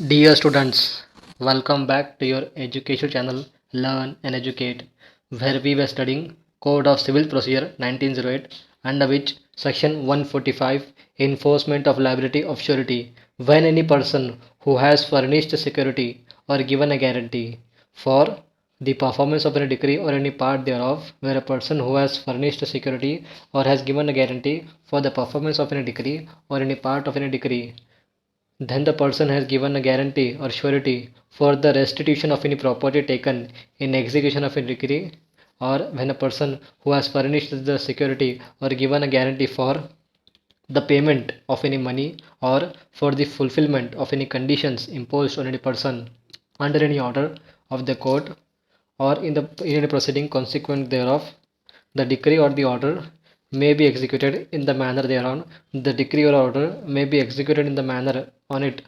Dear students, welcome back to your education channel Learn and Educate, where we were studying Code of Civil Procedure 1908, under which Section 145 Enforcement of Liability of Surety, when any person who has furnished security or given a guarantee for the performance of any decree or any part thereof, where a person who has furnished security or has given a guarantee for the performance of any decree or any part of any decree, then the person has given a guarantee or surety for the restitution of any property taken in execution of a decree, or when a person who has furnished the security or given a guarantee for the payment of any money or for the fulfillment of any conditions imposed on any person under any order of the court or in any proceeding consequent thereof, the decree or the order may be executed in the manner thereon. The decree or order may be executed in the manner on it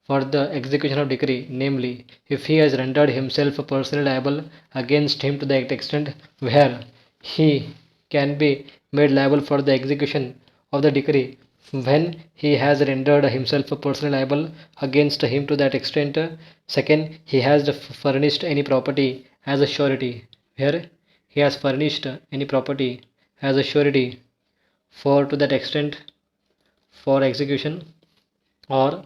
for the execution of decree, namely, if he has rendered himself personally liable against him to the extent where he can be made liable for the execution of the decree, when he has rendered himself personally liable against him to that extent. Second, he has furnished any property as a surety, where he has furnished any property as a surety for to that extent for execution. Or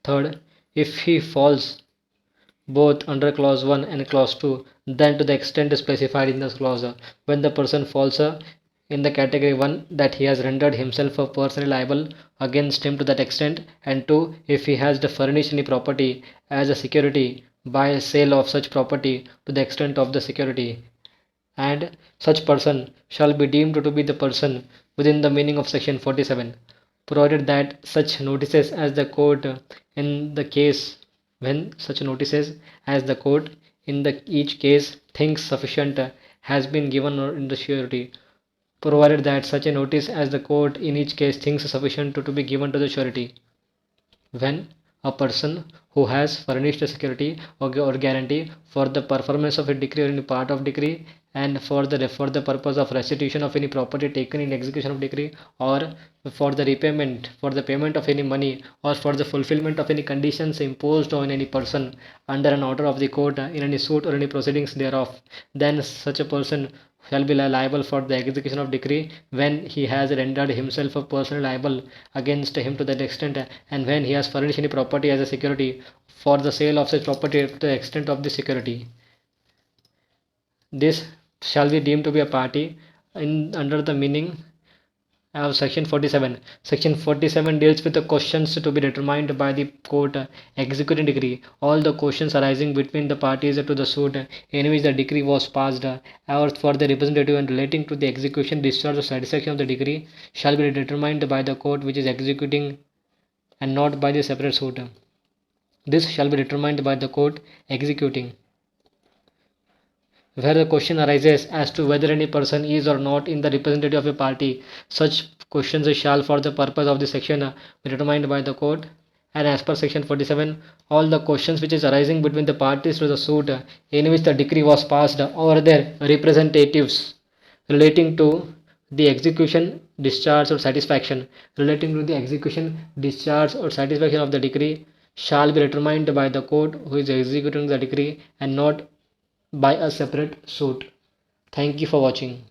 third, if he falls both under clause 1 and clause 2, then to the extent specified in this clause, when the person falls in the category 1, that he has rendered himself personally liable against him to that extent, and 2, if he has furnished any property as a security by sale of such property to the extent of the security, and such person shall be deemed to be the person within the meaning of section 47, provided that such notices as the court in the case when such notices as the court in the each case thinks sufficient has been given in the surety, provided that such a notice as the court in each case thinks sufficient to be given to the surety, when a person who has furnished a security or guarantee for the performance of a decree or any part of decree, and for the purpose of restitution of any property taken in execution of decree, or for the payment of any money, or for the fulfillment of any conditions imposed on any person under an order of the court in any suit or any proceedings thereof, then such a person shall be liable for the execution of decree when he has rendered himself a personal liable against him to that extent, and when he has furnished any property as a security for the sale of such property to the extent of the security. This shall be deemed to be a party in under the meaning of section 47. Section 47 deals with the questions to be determined by the court executing decree. All the questions arising between the parties to the suit in which the decree was passed, or for the representative and relating to the execution, discharge, or satisfaction of the decree shall be determined by the court which is executing and not by the separate suit. This shall be determined by the court executing. Where the question arises as to whether any person is or not in the representative of a party, such questions shall for the purpose of the section be determined by the court. And as per section 47, all the questions which is arising between the parties to the suit in which the decree was passed or their representatives relating to the execution, discharge, or satisfaction, relating to the execution, discharge, or satisfaction of the decree shall be determined by the court who is executing the decree and not by a separate suit. Thank you for watching.